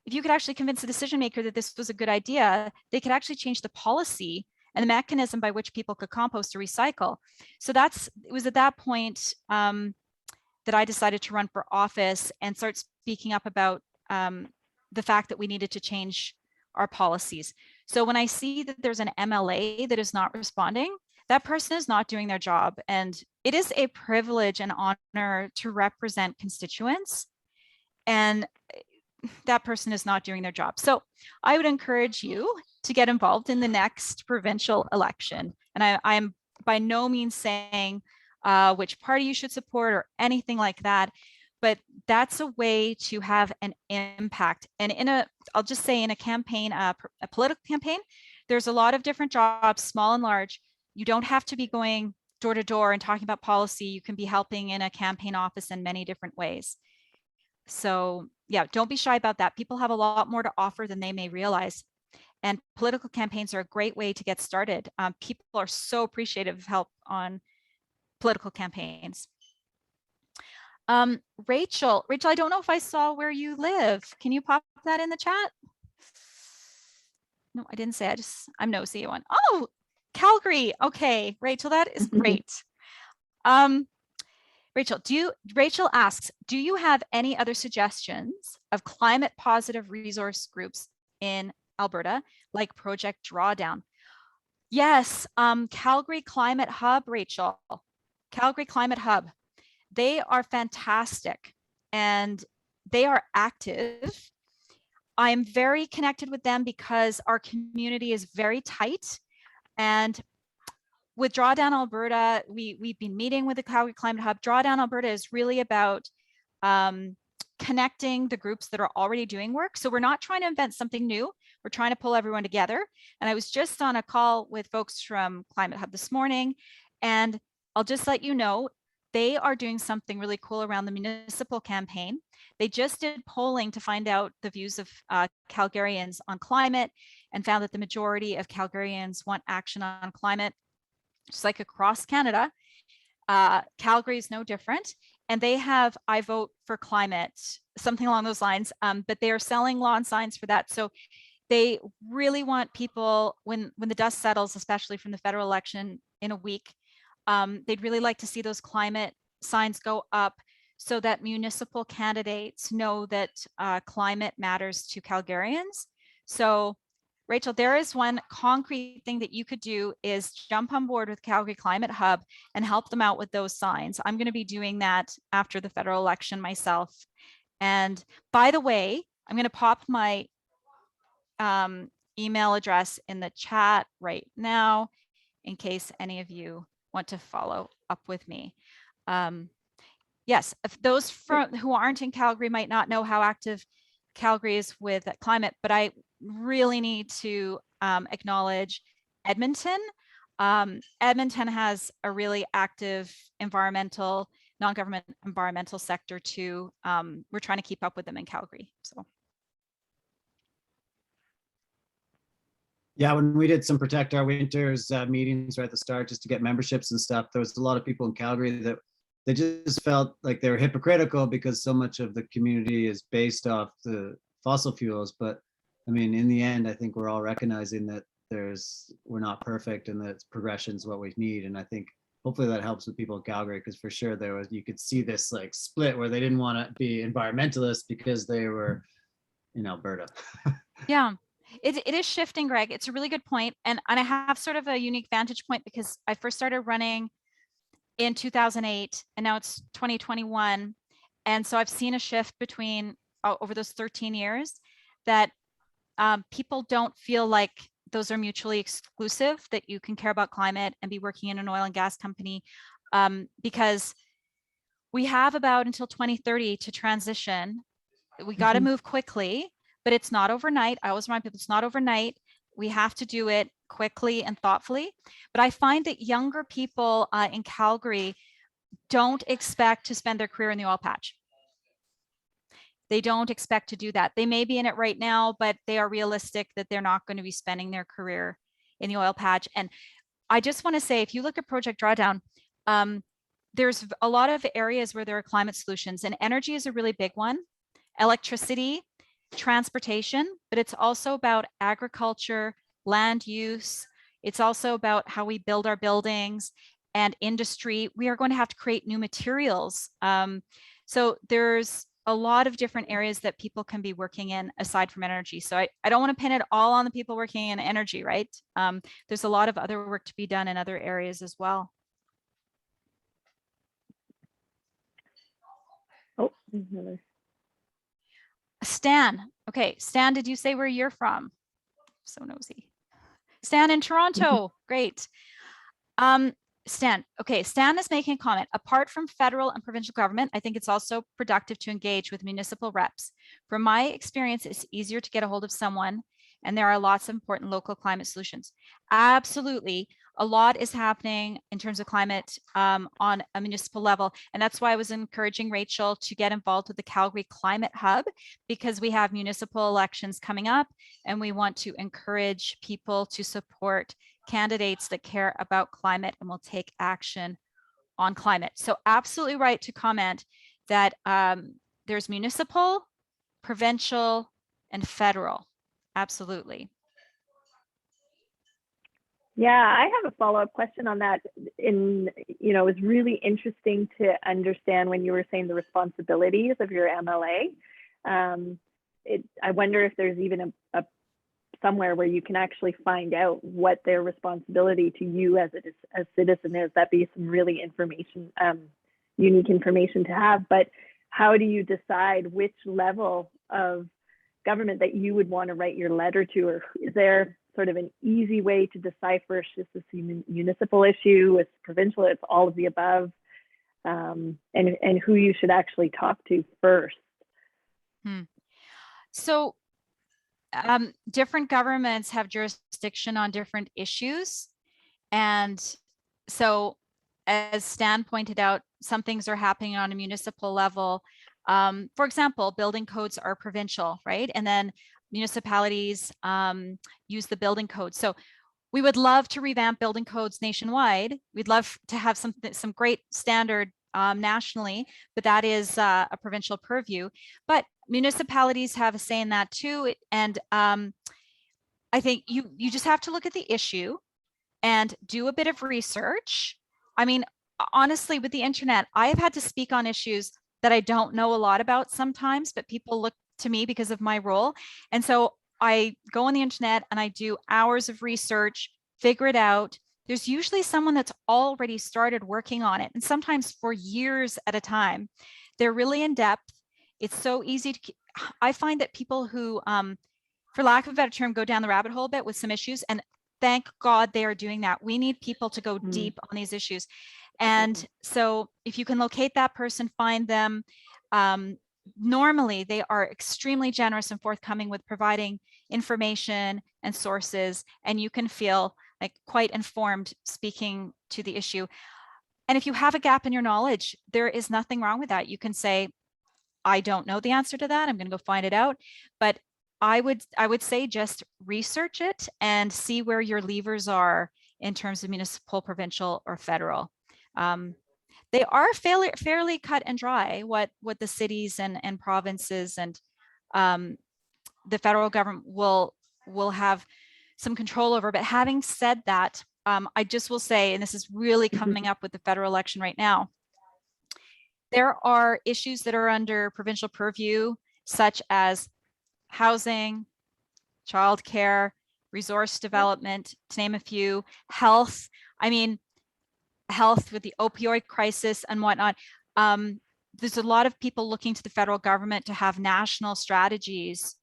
if you could actually convince the decision maker that this was a good idea, they could actually change the policy and the mechanism by which people could compost or recycle. So it was at that point that I decided to run for office and start speaking up about the fact that we needed to change our policies. So when I see that there's an MLA that is not responding, that person is not doing their job. And it is a privilege and honor to represent constituents, and that person is not doing their job. So I would encourage you to get involved in the next provincial election. And I'm by no means saying which party you should support or anything like that, but that's a way to have an impact. And I'll just say in a campaign, a political campaign, there's a lot of different jobs, small and large. You don't have to be going door to door and talking about policy. You can be helping in a campaign office in many different ways. So yeah, don't be shy about that. People have a lot more to offer than they may realize. And political campaigns are a great way to get started. People are so appreciative of help on political campaigns. Rachel, I don't know if I saw where you live. Can you pop that in the chat? No, I didn't say. I'm nosy one. Oh, Calgary. Okay, Rachel, that is great. Rachel asks, do you have any other suggestions of climate positive resource groups in Alberta, like Project Drawdown? Yes, Calgary Climate Hub, Rachel. Calgary Climate Hub. They are fantastic and they are active. I'm very connected with them because our community is very tight. And with Drawdown Alberta, we've been meeting with the Calgary Climate Hub. Drawdown Alberta is really about connecting the groups that are already doing work. So we're not trying to invent something new. We're trying to pull everyone together. And I was just on a call with folks from Climate Hub this morning, and I'll just let you know, they are doing something really cool around the municipal campaign. They just did polling to find out the views of Calgarians on climate, and found that the majority of Calgarians want action on climate. Just like across Canada, Calgary is no different. And they have I Vote for Climate, something along those lines, but they are selling lawn signs for that. So they really want people, when the dust settles, especially from the federal election in a week, they'd really like to see those climate signs go up so that municipal candidates know that climate matters to Calgarians. So Rachel, there is one concrete thing that you could do is jump on board with Calgary Climate Hub and help them out with those signs. I'm going to be doing that after the federal election myself. And by the way, I'm going to pop my email address in the chat right now in case any of you want to follow up with me. Yes, if those who aren't in Calgary might not know how active Calgary is with climate, but I really need to acknowledge Edmonton. Edmonton has a really active non-government environmental sector too. We're trying to keep up with them in Calgary. So. Yeah, when we did some Protect Our Winters meetings right at the start, just to get memberships and stuff, there was a lot of people in Calgary that they just felt like they were hypocritical because so much of the community is based off the fossil fuels. But I mean, in the end, I think we're all recognizing that we're not perfect and that progression is what we need. And I think hopefully that helps with people in Calgary, because for sure you could see this like split where they didn't want to be environmentalists because they were in Alberta. Yeah, it is shifting, Greg. It's a really good point. And I have sort of a unique vantage point because I first started running in 2008 and now it's 2021. And so I've seen a shift between over those 13 years that people don't feel like those are mutually exclusive, that you can care about climate and be working in an oil and gas company, because we have about until 2030 to transition. We got to move quickly, but it's not overnight. I always remind people it's not overnight. We have to do it quickly and thoughtfully. But I find that younger people in Calgary don't expect to spend their career in the oil patch. They don't expect to do that. They may be in it right now, but they are realistic that they're not going to be spending their career in the oil patch. And I just want to say, if you look at Project Drawdown, there's a lot of areas where there are climate solutions, and energy is a really big one. Electricity, transportation, but it's also about agriculture, land use. It's also about how we build our buildings and industry. We are going to have to create new materials. So there's a lot of different areas that people can be working in aside from energy. So I don't want to pin it all on the people working in energy, right? There's a lot of other work to be done in other areas as well. Oh, another. Stan. Okay, Stan, did you say where you're from? So nosy. Stan in Toronto. Great. Stan, okay, Stan is making a comment. Apart from federal and provincial government, I think it's also productive to engage with municipal reps. From my experience, it's easier to get a hold of someone, and there are lots of important local climate solutions. Absolutely. A lot is happening in terms of climate on a municipal level. And that's why I was encouraging Rachel to get involved with the Calgary Climate Hub, because we have municipal elections coming up and we want to encourage people to support candidates that care about climate and will take action on climate. So absolutely right to comment that there's municipal, provincial, and federal. Absolutely. Yeah, I have a follow-up question on that. It was really interesting to understand when you were saying the responsibilities of your MLA. I wonder if there's even a somewhere where you can actually find out what their responsibility to you as a citizen is. That'd be some really unique information to have. But how do you decide which level of government that you would want to write your letter to, or is there sort of an easy way to decipher if this is a municipal issue, it's provincial, it's all of the above, and who you should actually talk to first? So different governments have jurisdiction on different issues. And so as Stan pointed out, some things are happening on a municipal level. For example, building codes are provincial, right? And then municipalities use the building code. So we would love to revamp building codes nationwide. We'd love to have some great standard nationally, but that is a provincial purview. But municipalities have a say in that too. And I think you just have to look at the issue and do a bit of research. I mean, honestly, with the internet, I have had to speak on issues that I don't know a lot about sometimes, but people look to me because of my role. And so I go on the internet and I do hours of research, figure it out. There's usually someone that's already started working on it, and sometimes for years at a time. They're really in depth. It's so easy to, I find that people who, for lack of a better term, go down the rabbit hole a bit with some issues, and thank God they are doing that. We need people to go deep on these issues. And so if you can locate that person, find them. Normally they are extremely generous and forthcoming with providing information and sources, and you can feel like quite informed speaking to the issue. And if you have a gap in your knowledge, there is nothing wrong with that. You can say, I don't know the answer to that. I'm going to go find it out. But I would say just research it and see where your levers are in terms of municipal, provincial, or federal. They are fairly cut and dry what the cities and provinces and the federal government will have some control over. But having said that, I just will say, and this is really coming up with the federal election right now, there are issues that are under provincial purview, such as housing, childcare, resource development, to name a few, health. I mean, health with the opioid crisis and whatnot. There's a lot of people looking to the federal government to have national strategies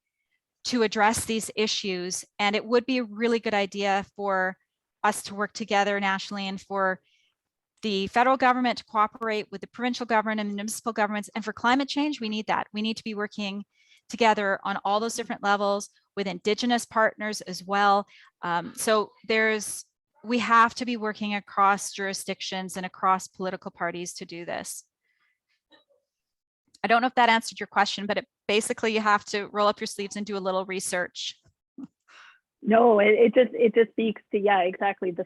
to address these issues. And it would be a really good idea for us to work together nationally and for the federal government to cooperate with the provincial government and municipal governments. And for climate change, we need that. We need to be working together on all those different levels with Indigenous partners as well. So we have to be working across jurisdictions and across political parties to do this. I don't know if that answered your question, but basically you have to roll up your sleeves and do a little research. No, it just speaks to, yeah, exactly. The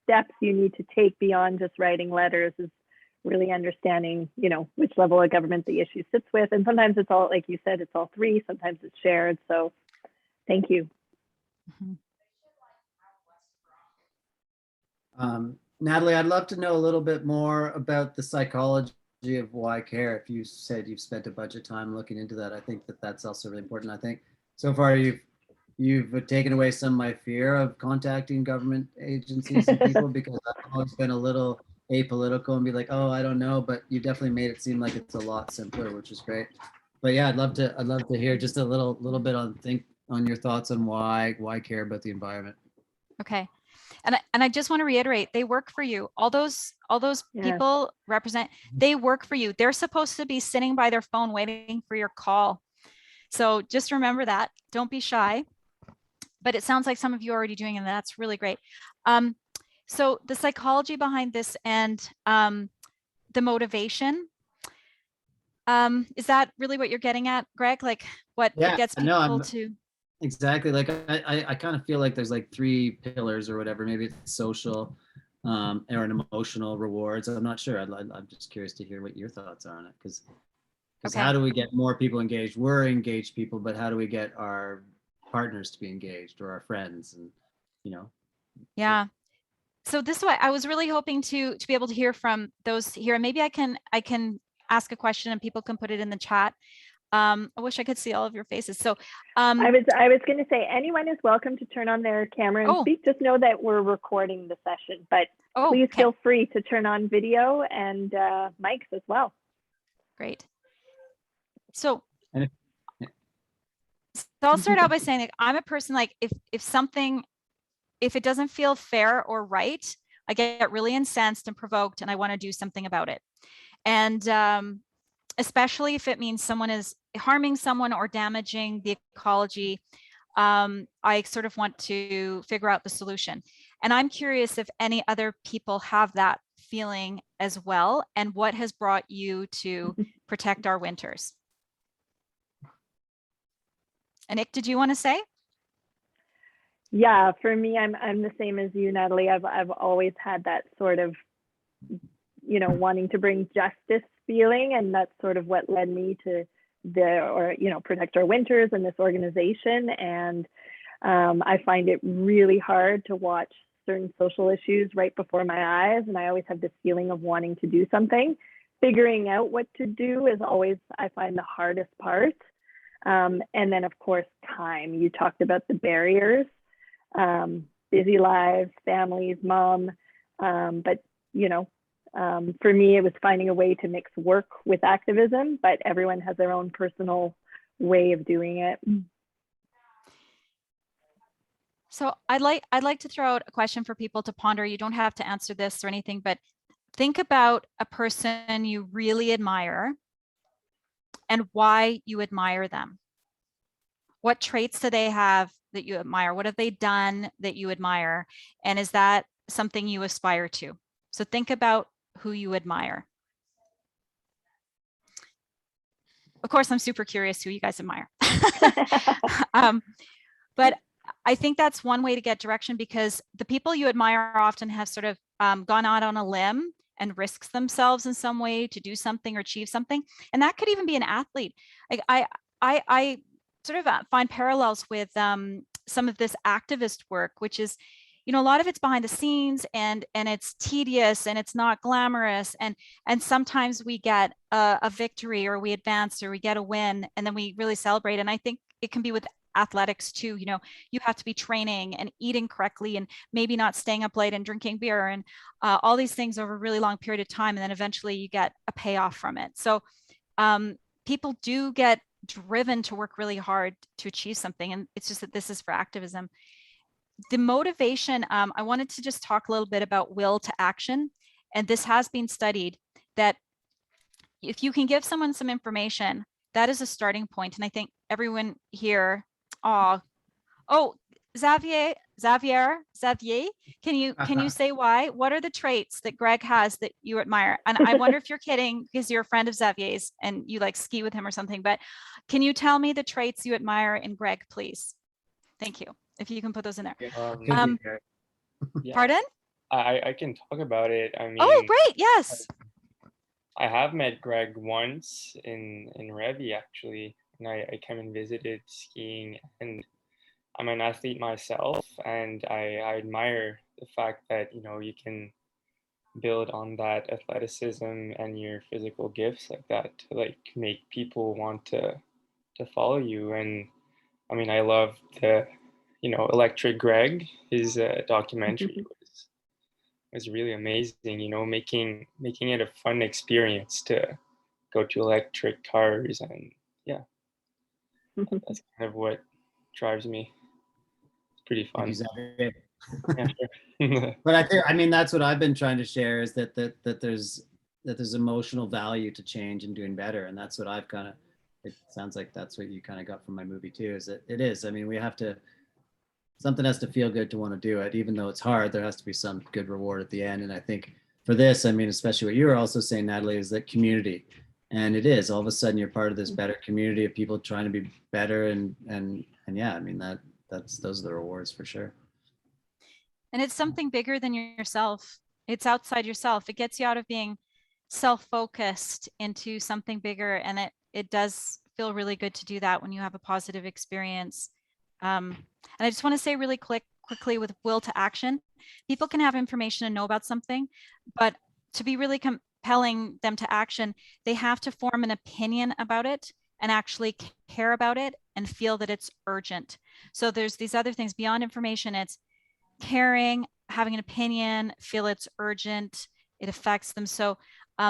steps you need to take beyond just writing letters is really understanding, which level of government the issue sits with. And sometimes it's all, like you said, it's all three, sometimes it's shared. So thank you. Mm-hmm. Natalie, I'd love to know a little bit more about the psychology of why care. If you said you've spent a bunch of time looking into that, I think that's also really important. I think so far you've taken away some of my fear of contacting government agencies and people because I've always been a little apolitical and be like, oh, I don't know, but you definitely made it seem like it's a lot simpler, which is great. But yeah, I'd love to hear just a little bit on your thoughts on why care about the environment. Okay. And I just want to reiterate, they work for you. All those Yeah. people represent, they work for you. They're supposed to be sitting by their phone waiting for your call. So just remember that. Don't be shy. But it sounds like some of you are already doing it, and that's really great. So the psychology behind this and the motivation, is that really what you're getting at, Greg? Like what gets people to... Exactly. Like I kind of feel like there's like three pillars or whatever. Maybe it's social or an emotional rewards. I'm not sure. I'm just curious to hear what your thoughts are on it. Because Okay. How do we get more people engaged? We're engaged people, but how do we get our partners to be engaged or our friends? And Yeah. So this is why I was really hoping to be able to hear from those here. And maybe I can ask a question and people can put it in the chat. I wish I could see all of your faces. So I was going to say anyone is welcome to turn on their camera and speak. Just know that we're recording the session, but please feel free to turn on video and mics as well. Great. So I'll start out by saying that I'm a person, like if it doesn't feel fair or right, I get really incensed and provoked and I want to do something about it. And especially if it means someone is harming someone or damaging the ecology, I sort of want to figure out the solution. And I'm curious if any other people have that feeling as well, and what has brought you to protect our winters. Nick, did you want to say? Yeah, for me, I'm the same as you, Natalie. I've always had that sort of, wanting to bring justice feeling, and that's sort of what led me to Protect Our Winters and this organization. And I find it really hard to watch certain social issues right before my eyes, and I always have this feeling of wanting to do something. Figuring out what to do is always, I find, the hardest part. And then, of course, time. You talked about the barriers, busy lives, families, mom. But, for me, it was finding a way to mix work with activism, but everyone has their own personal way of doing it. So I'd like to throw out a question for people to ponder. You don't have to answer this or anything, but think about a person you really admire and why you admire them. What traits do they have that you admire? What have they done that you admire? And is that something you aspire to? So think about who you admire. Of course, I'm super curious who you guys admire. But I think that's one way to get direction, because the people you admire often have sort of gone out on a limb and risks themselves in some way to do something or achieve something. And that could even be an athlete. Like I sort of find parallels with some of this activist work, which is, you know, a lot of it's behind the scenes, and it's tedious and it's not glamorous. And sometimes we get a victory, or we advance, or we get a win, and then we really celebrate. And I think it can be with athletics too. You know, you have to be training and eating correctly, and maybe not staying up late and drinking beer, and all these things over a really long period of time. And then eventually you get a payoff from it. So people do get driven to work really hard to achieve something. And it's just that this is for activism. The motivation, I wanted to just talk a little bit about will to action. And this has been studied, that if you can give someone some information, that is a starting point. And I think everyone here, Xavier, can you say why? What are the traits that Greg has that you admire? And I wonder if you're kidding, because you're a friend of Xavier's and you like ski with him or something, but can you tell me the traits you admire in Greg, please? Thank you. If you can put those in there. Yeah, Pardon? I can talk about it. I mean, Oh, great. Yes. I have met Greg once in Revi, actually, and I came and visited skiing, and I'm an athlete myself, and I admire the fact that, you know, you can build on that athleticism and your physical gifts like that to like make people want to follow you. And I mean, I love the, you know, Electric Greg. His documentary was really amazing. You know, making it a fun experience to go to electric cars, and yeah, that's kind of what drives me. It's pretty fun. Exactly. Yeah, sure. But I mean, that's what I've been trying to share, is that there's emotional value to change and doing better. And that's what I've kind of, it sounds like that's what you kind of got from my movie too, is that it is. I mean, we have to, something has to feel good to want to do it. Even though it's hard, there has to be some good reward at the end. And I think for this, I mean, especially what you were also saying, Natalie, is that community. And it is, all of a sudden you're part of this better community of people trying to be better. And yeah, I mean, those are the rewards for sure. And it's something bigger than yourself. It's outside yourself. It gets you out of being self-focused into something bigger. And it does feel really good to do that when you have a positive experience. And I just want to say really quickly with will to action, people can have information and know about something, but to be really compelling them to action, they have to form an opinion about it and actually care about it and feel that it's urgent. So there's these other things beyond information. It's caring, having an opinion, feel it's urgent, it affects them. So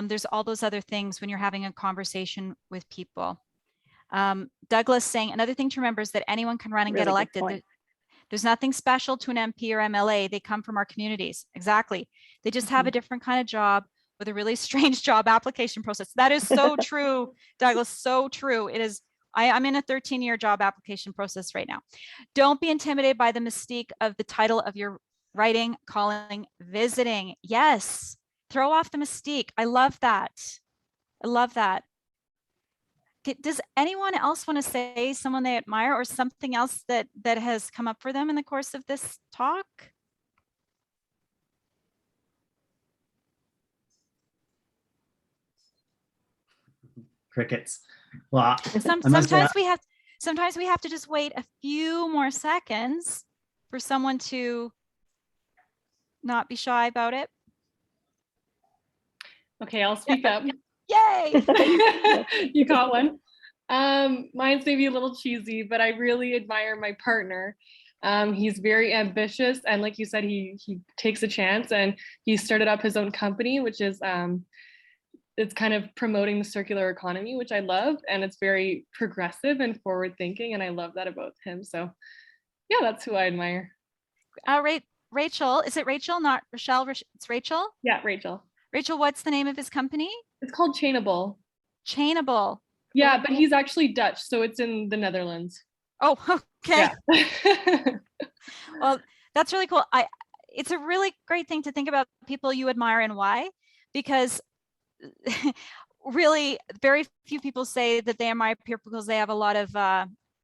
there's all those other things when you're having a conversation with people. Douglas saying, another thing to remember is that anyone can run and Really get elected. There's nothing special to an MP or MLA. They come from our communities. Exactly. They just have a different kind of job with a really strange job application process. That is so true, Douglas, so true. It is. I'm in a 13-year job application process right now. Don't be intimidated by the mystique of the title of your writing, calling, visiting. Yes, throw off the mystique. I love that. I love that. Does anyone else want to say someone they admire or something else that has come up for them in the course of this talk? Crickets. Well, sometimes we have to just wait a few more seconds for someone to not be shy about it. Okay, I'll speak up. Yay! You caught one. Mine's maybe a little cheesy, but I really admire my partner. He's very ambitious, and like you said, he takes a chance, and he started up his own company, which is it's kind of promoting the circular economy, which I love, and it's very progressive and forward thinking, and I love that about him. So yeah, that's who I admire. Rachel, is it Rachel, not Rochelle? It's Rachel? Yeah, Rachel. Rachel, what's the name of his company? It's called Chainable. Chainable. Yeah, but he's actually Dutch, so it's in the Netherlands. Oh, okay. Yeah. Well, that's really cool. It's a really great thing to think about people you admire and why, because really very few people say that they admire people because they have a lot of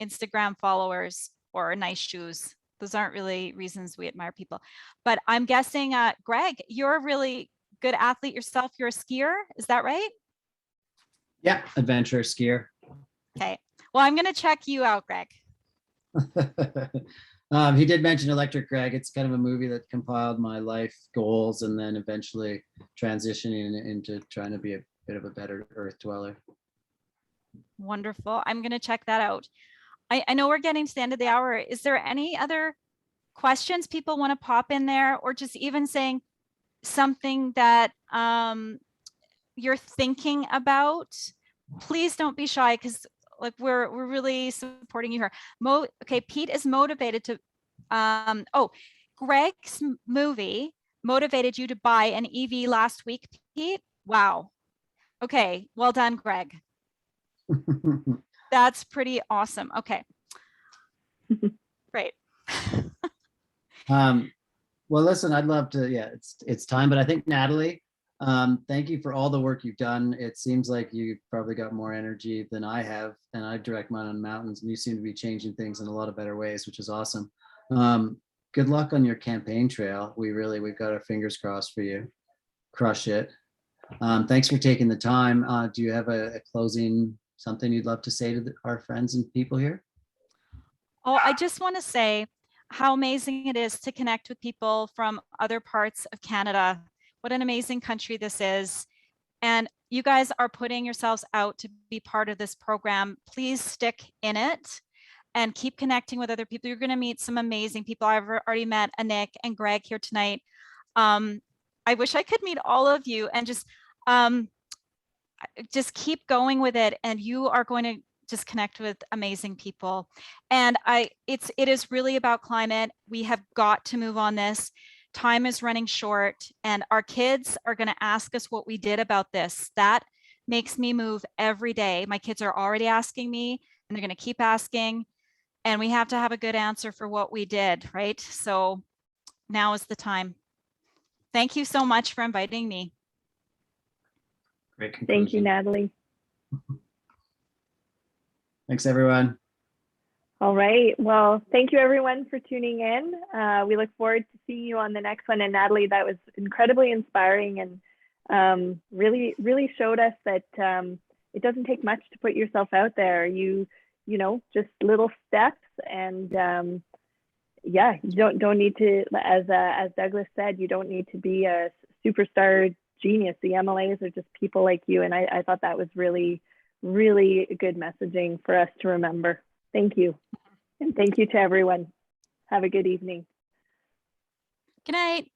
Instagram followers or nice shoes. Those aren't really reasons we admire people. But I'm guessing, Greg, you're a really good athlete yourself. You're a skier, is that right? Yeah, adventure skier. Okay. Well, I'm going to check you out, Greg. He did mention Electric Greg. It's kind of a movie that compiled my life goals and then eventually transitioning into trying to be a bit of a better earth dweller. Wonderful. I'm going to check that out. I know we're getting to the end of the hour. Is there any other questions people want to pop in there, or just even saying something that you're thinking about? Please don't be shy, because like we're really supporting you here. Okay, Pete is motivated to oh, Greg's movie motivated you to buy an EV last week, Pete. Wow. Okay, well done, Greg. That's pretty awesome. Okay. Great. Well, listen, I'd love to, yeah, it's time, but I think Natalie, thank you for all the work you've done. It seems like you probably got more energy than I have, and I direct mine on mountains, and you seem to be changing things in a lot of better ways, which is awesome. Good luck on your campaign trail. We've got our fingers crossed for you. Crush it. Thanks for taking the time. Do you have a closing, something you'd love to say to our friends and people here? Oh, I just want to say how amazing it is to connect with people from other parts of Canada. What an amazing country this is. And you guys are putting yourselves out to be part of this program. Please stick in it and keep connecting with other people. You're going to meet some amazing people. I've already met Anik and Greg here tonight. I wish I could meet all of you, and just keep going with it, and you are going to just connect with amazing people. And it is really about climate. We have got to move on this. Time is running short, and our kids are going to ask us what we did about this. That makes me move every day. My kids are already asking me, and they're going to keep asking, and we have to have a good answer for what we did, right? So now is the time. Thank you so much for inviting me. Great conclusion. Thank you, Natalie. Thanks, everyone. All right. Well, thank you, everyone, for tuning in. We look forward to seeing you on the next one. And Natalie, that was incredibly inspiring, and really showed us that it doesn't take much to put yourself out there. You know, just little steps, and yeah, you don't need to, as Douglas said, you don't need to be a superstar genius. The MLAs are just people like you, and I thought that was really good messaging for us to remember. Thank you, and thank you to everyone. Have a good evening. Good night.